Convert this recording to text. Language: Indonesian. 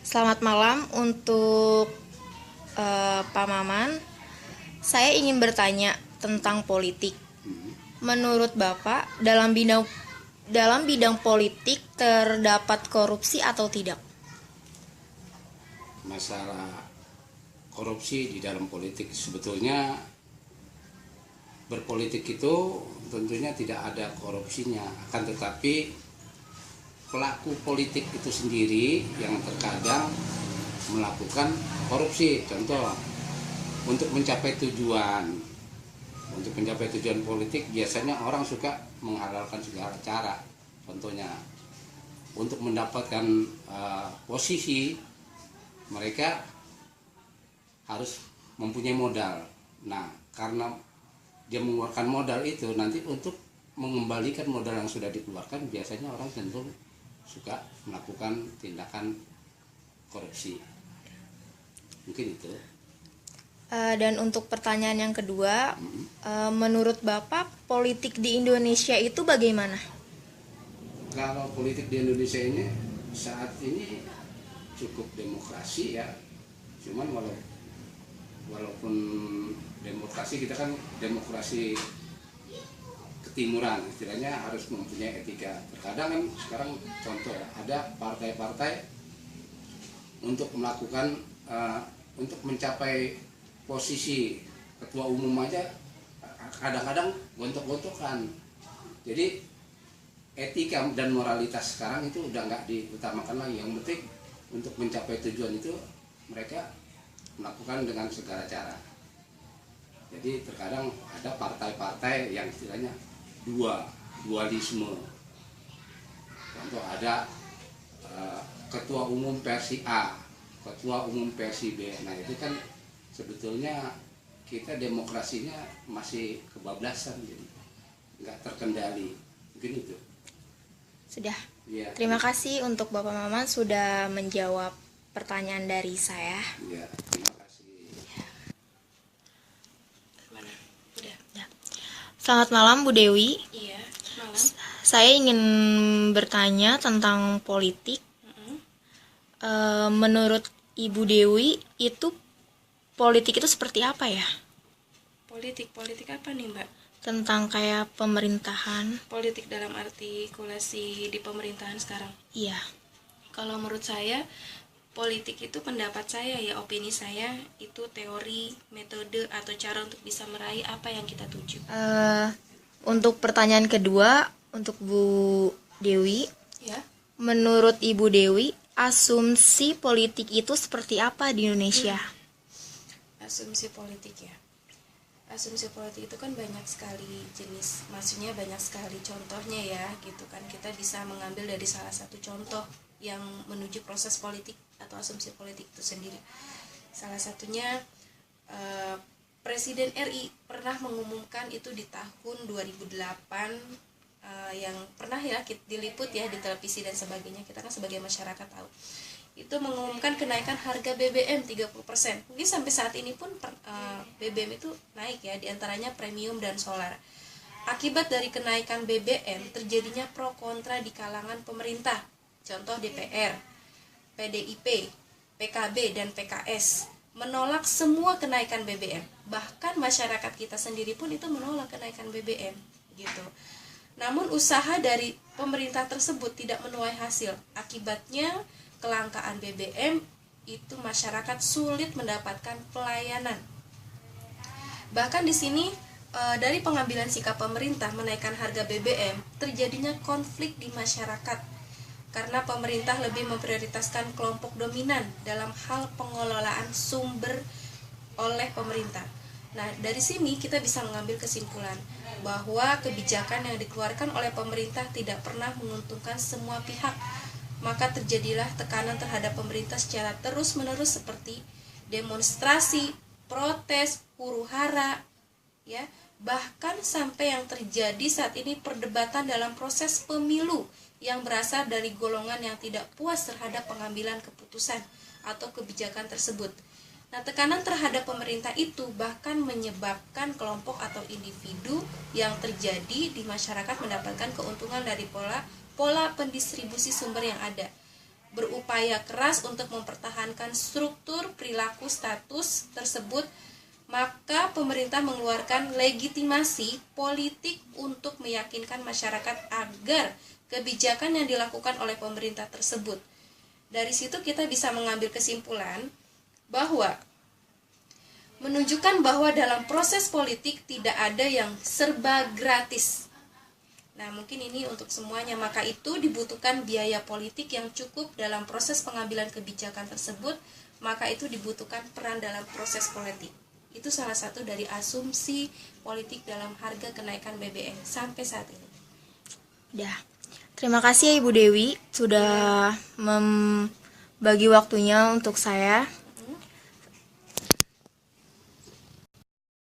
Selamat malam untuk Pak Maman. Saya ingin bertanya tentang politik. Menurut Bapak, dalam bidang politik terdapat korupsi atau tidak? Masalah korupsi di dalam politik, sebetulnya berpolitik itu tentunya tidak ada korupsinya, akan tetapi pelaku politik itu sendiri yang terkadang melakukan korupsi. Contoh, untuk mencapai tujuan politik biasanya orang suka menghalalkan segala cara. Contohnya, untuk mendapatkan posisi, mereka harus mempunyai modal. Nah, karena dia mengeluarkan modal itu, nanti untuk mengembalikan modal yang sudah dikeluarkan, biasanya orang cenderung suka melakukan tindakan korupsi. Mungkin itu. Dan untuk pertanyaan yang kedua, menurut Bapak, politik di Indonesia itu bagaimana? Kalau politik di Indonesia ini saat ini cukup demokrasi ya. Cuman walaupun demokrasi, kita kan demokrasi ketimuran, istilahnya harus mempunyai etika. Terkadang kan sekarang contoh ya, ada partai-partai untuk melakukan untuk mencapai posisi ketua umum aja kadang-kadang gontok-gontokan. Jadi etika dan moralitas sekarang itu udah nggak diutamakan lagi. Yang penting untuk mencapai tujuan itu mereka melakukan dengan segala cara. Jadi terkadang ada partai-partai yang istilahnya dualisme. Contoh, ada ketua umum versi A, ketua umum versi B. Nah, itu kan sebetulnya kita demokrasinya masih kebablasan, jadi nggak terkendali. Mungkin itu. Sudah. Ya. Terima kasih untuk Bapak Maman sudah menjawab pertanyaan dari saya. Ya, terima kasih. Ya. Selamat malam Bu Dewi. Iya, malam. Saya ingin bertanya tentang politik. Menurut Ibu Dewi, itu politik itu seperti apa ya? Politik apa nih, Mbak? Tentang kayak pemerintahan. Politik dalam artikulasi di pemerintahan sekarang. Iya. Kalau menurut saya, politik itu pendapat saya ya, opini saya, itu teori, metode, atau cara untuk bisa meraih apa yang kita tuju. Untuk pertanyaan kedua, untuk Bu Dewi, Ya. menurut Ibu Dewi, asumsi politik itu seperti apa di Indonesia? Asumsi politik ya. Asumsi politik itu kan banyak sekali jenis, maksudnya banyak sekali contohnya ya, gitu kan. Kita bisa mengambil dari salah satu contoh yang menuju proses politik atau asumsi politik itu sendiri. Salah satunya Presiden RI pernah mengumumkan itu di tahun 2008, yang pernah ya diliput ya di televisi dan sebagainya, kita kan sebagai masyarakat tahu. Itu mengumumkan kenaikan harga BBM 30%. Mungkin sampai saat ini pun BBM itu naik ya, diantaranya premium dan solar. Akibat dari kenaikan BBM, terjadinya pro kontra di kalangan pemerintah. Contoh DPR, PDIP, PKB, dan PKS menolak semua kenaikan BBM. Bahkan masyarakat kita sendiri pun itu menolak kenaikan BBM gitu. Namun usaha dari pemerintah tersebut tidak menuai hasil. Akibatnya kelangkaan BBM itu masyarakat sulit mendapatkan pelayanan. Bahkan di sini dari pengambilan sikap pemerintah menaikkan harga BBM, terjadinya konflik di masyarakat karena pemerintah lebih memprioritaskan kelompok dominan dalam hal pengelolaan sumber oleh pemerintah. Nah, dari sini kita bisa mengambil kesimpulan bahwa kebijakan yang dikeluarkan oleh pemerintah tidak pernah menguntungkan semua pihak. Maka terjadilah tekanan terhadap pemerintah secara terus-menerus seperti demonstrasi, protes, huru-hara, ya, bahkan sampai yang terjadi saat ini perdebatan dalam proses pemilu yang berasal dari golongan yang tidak puas terhadap pengambilan keputusan atau kebijakan tersebut. Nah, tekanan terhadap pemerintah itu bahkan menyebabkan kelompok atau individu yang terjadi di masyarakat mendapatkan keuntungan dari pola pendistribusi sumber yang ada. berupaya keras untuk mempertahankan struktur perilaku status tersebut, maka pemerintah mengeluarkan legitimasi politik untuk meyakinkan masyarakat agar kebijakan yang dilakukan oleh pemerintah tersebut. Dari situ kita bisa mengambil kesimpulan bahwa menunjukkan bahwa dalam proses politik tidak ada yang serba gratis. Nah, mungkin ini untuk semuanya, maka itu dibutuhkan biaya politik yang cukup dalam proses pengambilan kebijakan tersebut, maka itu dibutuhkan peran dalam proses politik. Itu salah satu dari asumsi politik dalam harga kenaikan BBM sampai saat ini. Udah. Terima kasih ya Ibu Dewi sudah membagi waktunya untuk saya.